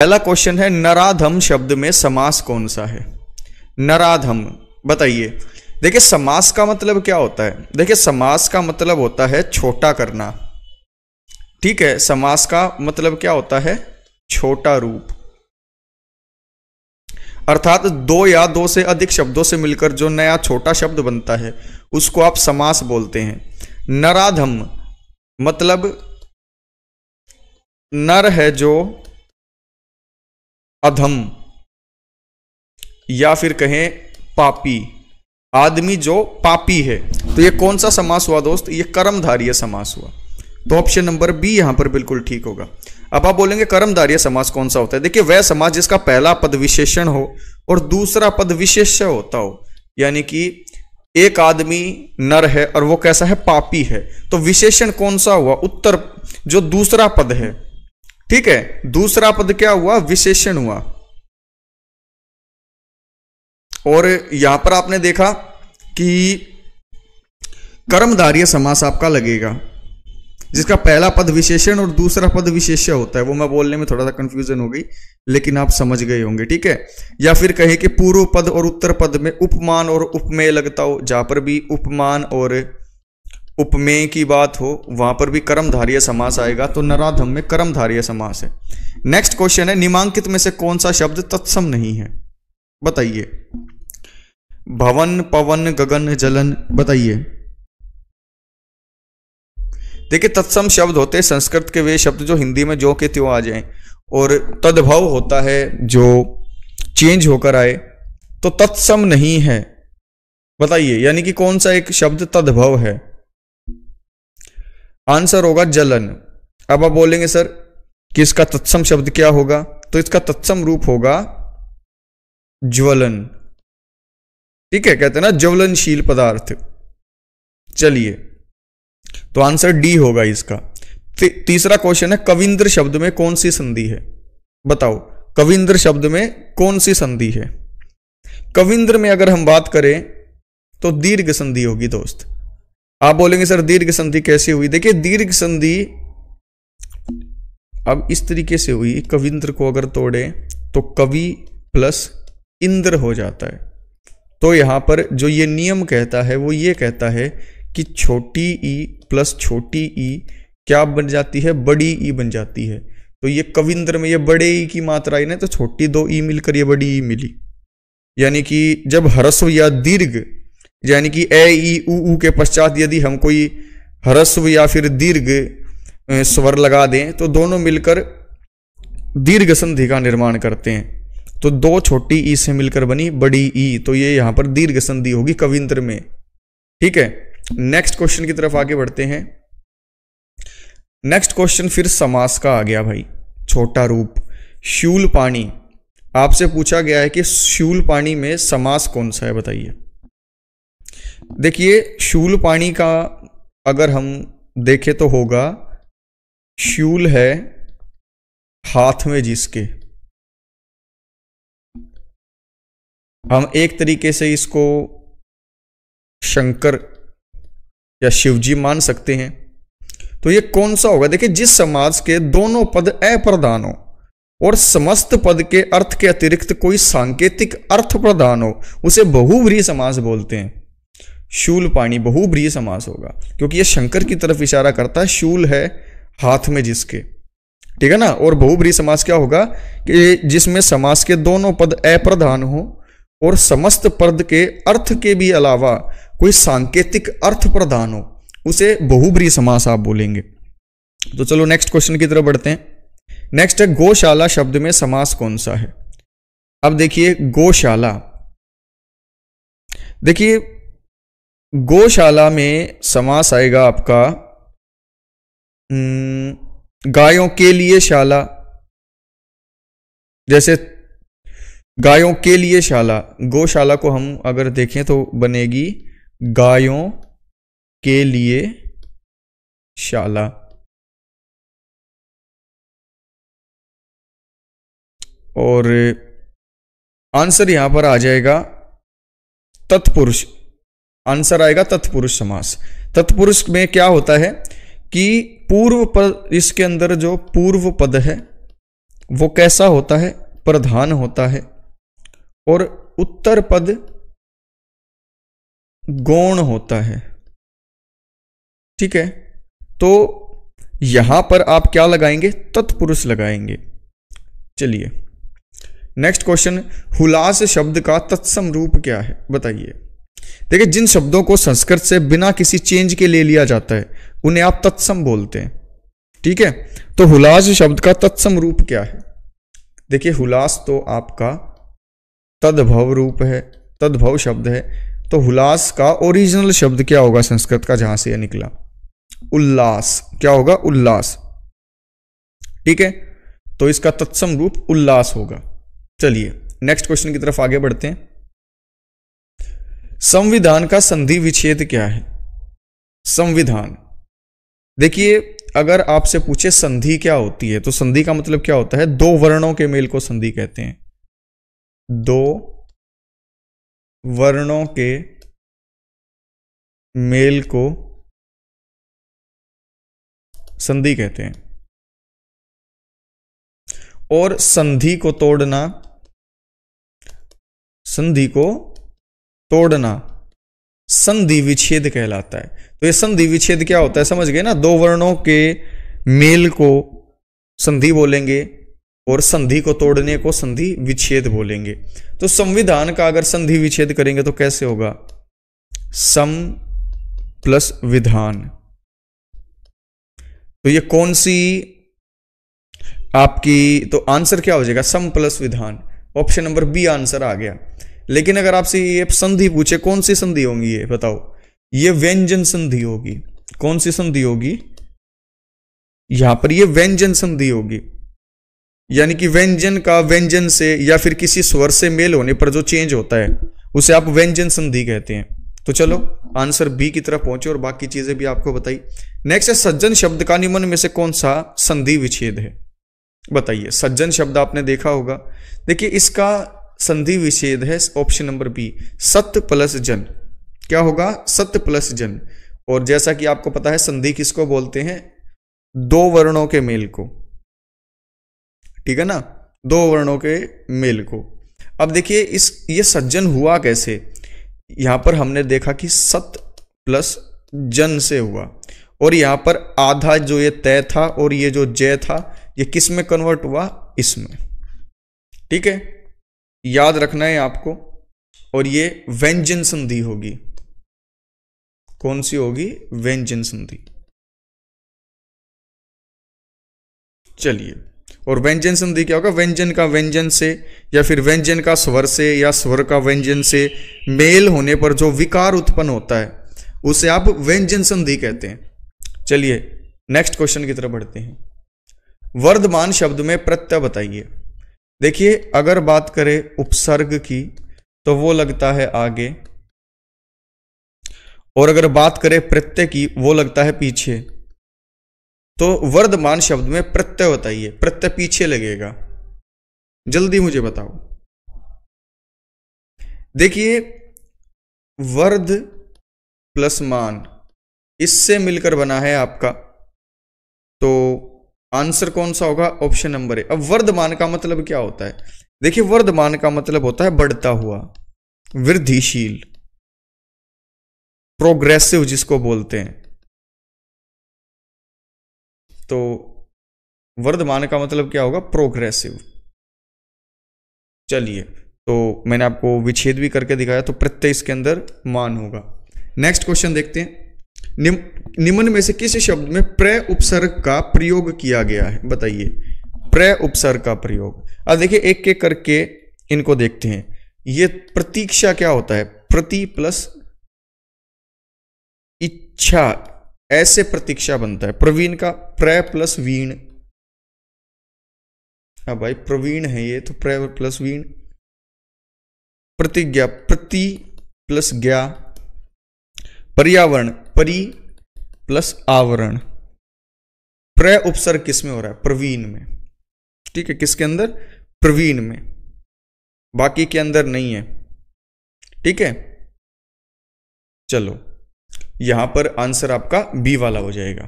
पहला क्वेश्चन है, नराधम शब्द में समास कौन सा है? नराधम बताइए। देखिए समास का मतलब क्या होता है? देखिए समास का मतलब होता है छोटा करना। ठीक है, समास का मतलब क्या होता है? छोटा रूप। अर्थात दो या दो से अधिक शब्दों से मिलकर जो नया छोटा शब्द बनता है उसको आप समास बोलते हैं। नराधम मतलब नर है जो अधम, या फिर कहें पापी, आदमी जो पापी है। तो ये कौन सा समास हुआ दोस्त? ये कर्मधारय समास हुआ। तो ऑप्शन नंबर बी यहां पर बिल्कुल ठीक होगा। अब आप बोलेंगे कर्मधारय समास कौन सा होता है? देखिए वह समास जिसका पहला पद विशेषण हो और दूसरा पद विशेष्य होता हो, यानी कि एक आदमी नर है और वो कैसा है? पापी है। तो विशेषण कौन सा हुआ? उत्तर, जो दूसरा पद है। ठीक है, दूसरा पद क्या हुआ? विशेषण हुआ। और यहां पर आपने देखा कि कर्मधारय समास आपका लगेगा जिसका पहला पद विशेषण और दूसरा पद विशेष्य होता है। वो मैं बोलने में थोड़ा सा कंफ्यूजन हो गई, लेकिन आप समझ गए होंगे। ठीक है, या फिर कहे कि पूर्व पद और उत्तर पद में उपमान और उपमेय लगता हो, जहां पर भी उपमान और उपमेय की बात हो वहां पर भी कर्मधारय समास आएगा। तो नराधम में कर्मधारय समास है। नेक्स्ट क्वेश्चन है, निम्नांकित में से कौन सा शब्द तत्सम नहीं है? बताइए। भवन, पवन, गगन, जलन, बताइए। देखिए तत्सम शब्द होते हैं संस्कृत के वे शब्द जो हिंदी में जो के त्यों आ जाएं, और तद्भव होता है जो चेंज होकर आए। तो तत्सम नहीं है, बताइए। यानी कि कौन सा एक शब्द तद्भव है? आंसर होगा जलन। अब आप बोलेंगे सर कि इसका तत्सम शब्द क्या होगा? तो इसका तत्सम रूप होगा ज्वलन। ठीक है, कहते हैं ना ज्वलनशील पदार्थ। चलिए, तो आंसर डी होगा इसका। तीसरा क्वेश्चन है, कविंद्र शब्द में कौन सी संधि है? बताओ, कविंद्र शब्द में कौन सी संधि है? कविंद्र में अगर हम बात करें तो दीर्घ संधि होगी दोस्त। आप बोलेंगे सर दीर्घ संधि कैसे हुई? देखिए दीर्घ संधि अब इस तरीके से हुई, कविंद्र को अगर तोड़े तो कवि प्लस इंद्र हो जाता है। तो यहां पर जो ये नियम कहता है वो ये कहता है कि छोटी ई प्लस छोटी ई क्या बन जाती है? बड़ी ई बन जाती है। तो ये कविंद्र में ये बड़े ई की मात्रा आई ना, तो छोटी दो ई मिलकर ये बड़ी ई मिली। यानी कि जब ह्रस्व या दीर्घ, यानी कि ए ई उ के पश्चात यदि हम कोई ह्रस्व या फिर दीर्घ स्वर लगा दें तो दोनों मिलकर दीर्घ संधि का निर्माण करते हैं। तो दो छोटी ई से मिलकर बनी बड़ी ई, तो ये यहां पर दीर्घ संधि होगी कविंद्र में। ठीक है, नेक्स्ट क्वेश्चन की तरफ आगे बढ़ते हैं। नेक्स्ट क्वेश्चन फिर समास का आ गया भाई, छोटा रूप। शूलपाणी, आपसे पूछा गया है कि शूलपाणी में समास कौन सा है? बताइए। देखिए शूलपाणी का अगर हम देखें तो होगा, शूल है हाथ में जिसके। हम एक तरीके से इसको शंकर या शिवजी मान सकते हैं। तो ये कौन सा होगा? देखिए जिस समास के दोनों पद अप्रधान हो और समस्त पद के अर्थ के अतिरिक्त कोई सांकेतिक अर्थ प्रधान हो उसे बहुव्रीहि समास बोलते हैं। शूलपाणी बहुव्रीहि समास होगा क्योंकि ये शंकर की तरफ इशारा करता है। शूल है हाथ में जिसके, ठीक है ना। और बहुव्रीहि समास क्या होगा? कि जिसमें समास के दोनों पद अप्रधान हो और समस्त पद के अर्थ के भी अलावा कोई सांकेतिक अर्थ प्रदान हो उसे बहुव्रीहि समास आप बोलेंगे। तो चलो नेक्स्ट क्वेश्चन की तरफ बढ़ते हैं। नेक्स्ट है, गौशाला शब्द में समास कौन सा है? अब देखिए गौशाला, देखिए गौशाला में समास आएगा आपका गायों के लिए शाला। जैसे गायों के लिए शाला, गौशाला को हम अगर देखें तो बनेगी गायों के लिए शाला। और आंसर यहां पर आ जाएगा तत्पुरुष। आंसर आएगा तत्पुरुष समास। तत्पुरुष में क्या होता है कि पूर्व पद, इसके अंदर जो पूर्व पद है वो कैसा होता है? प्रधान होता है। और उत्तर पद गौण होता है। ठीक है, तो यहां पर आप क्या लगाएंगे? तत्पुरुष लगाएंगे। चलिए नेक्स्ट क्वेश्चन, हुलास शब्द का तत्सम रूप क्या है? बताइए। देखिए, जिन शब्दों को संस्कृत से बिना किसी चेंज के ले लिया जाता है उन्हें आप तत्सम बोलते हैं। ठीक है, तो हुलास शब्द का तत्सम रूप क्या है? देखिए, हुलास तो आपका तद्भव रूप है, तद्भव शब्द है। तो हुलास का ओरिजिनल शब्द क्या होगा संस्कृत का, जहां से यह निकला? उल्लास। क्या होगा? उल्लास। ठीक है, तो इसका तत्सम रूप उल्लास होगा। चलिए नेक्स्ट क्वेश्चन की तरफ आगे बढ़ते हैं। संविधान का संधि विच्छेद क्या है? संविधान, देखिए अगर आपसे पूछे संधि क्या होती है, तो संधि का मतलब क्या होता है? दो वर्णों के मेल को संधि कहते हैं। दो वर्णों के मेल को संधि कहते हैं। और संधि को तोड़ना, संधि को तोड़ना संधि विच्छेद कहलाता है। तो ये संधि विच्छेद क्या होता है, समझ गए ना? दो वर्णों के मेल को संधि बोलेंगे और संधि को तोड़ने को संधि विच्छेद बोलेंगे। तो संविधान का अगर संधि विच्छेद करेंगे तो कैसे होगा? सम प्लस विधान। तो ये कौन सी आपकी, तो आंसर क्या हो जाएगा? सम प्लस विधान। ऑप्शन नंबर बी आंसर आ गया। लेकिन अगर आपसे ये संधि पूछे कौन सी संधि होंगी, ये बताओ। ये व्यंजन संधि होगी। कौन सी संधि होगी? यहां पर ये व्यंजन संधि होगी, यानी कि व्यंजन का व्यंजन से या फिर किसी स्वर से मेल होने पर जो चेंज होता है उसे आप व्यंजन संधि कहते हैं। तो चलो आंसर बी की तरफ पहुंचे और बाकी चीजें भी आपको बताई। नेक्स्ट है, सज्जन शब्द का निम्न में से कौन सा संधि विच्छेद है? बताइए। सज्जन शब्द आपने देखा होगा। देखिए, इसका संधि विच्छेद है ऑप्शन नंबर बी, सत्य प्लस जन। क्या होगा? सत्य प्लस जन। और जैसा कि आपको पता है संधि किसको बोलते हैं? दो वर्णों के मेल को। ठीक है ना, दो वर्णों के मेल को। अब देखिए ये सज्जन हुआ कैसे? यहां पर हमने देखा कि सत्य प्लस जन से हुआ, और यहां पर आधा जो ये तय था और ये जो जय था ये किस में कन्वर्ट हुआ? इसमें। ठीक है, याद रखना है आपको। और ये व्यंजन संधि होगी। कौन सी होगी? व्यंजन संधि। चलिए, और व्यंजन संधि क्या होगा? व्यंजन का व्यंजन से या फिर व्यंजन का स्वर से या स्वर का व्यंजन से मेल होने पर जो विकार उत्पन्न होता है उसे आप व्यंजन संधि कहते हैं। चलिए नेक्स्ट क्वेश्चन की तरफ बढ़ते हैं। वर्धमान शब्द में प्रत्यय बताइए। देखिए, अगर बात करें उपसर्ग की तो वो लगता है आगे, और अगर बात करें प्रत्यय की वो लगता है पीछे। तो वर्धमान शब्द में प्रत्यय बताइए। प्रत्यय पीछे लगेगा, जल्दी मुझे बताओ। देखिए, वर्ध प्लस मान इससे मिलकर बना है आपका, तो आंसर कौन सा होगा? Option number A. अब वर्धमान का मतलब क्या होता है? देखिए, वर्धमान का मतलब होता है बढ़ता हुआ, वृद्धिशील, प्रोग्रेसिव जिसको बोलते हैं। तो वर्धमान का मतलब क्या होगा? प्रोग्रेसिव। चलिए, तो मैंने आपको विच्छेद भी करके दिखाया, तो प्रत्यय इसके अंदर मान होगा। नेक्स्ट क्वेश्चन देखते हैं। निम्न में से किस शब्द में प्रय उपसर्ग का प्रयोग किया गया है? बताइए। प्रय उपसर्ग का प्रयोग। अब देखिए एक एक करके इनको देखते हैं। ये प्रतीक्षा क्या होता है? प्रति प्लस इच्छा, ऐसे प्रतीक्षा बनता है। प्रवीण का प्रय प्लस वीण। हाँ भाई, प्रवीण है ये, तो प्रय प्लस वीण। प्रतिज्ञा, प्रति प्लस ज्ञा। पर्यावरण, परि प्लस आवरण। प्रय उपसर्ग किस में हो रहा है? प्रवीण में। ठीक है, किसके अंदर? प्रवीण में, बाकी के अंदर नहीं है। ठीक है, चलो यहां पर आंसर आपका बी वाला हो जाएगा।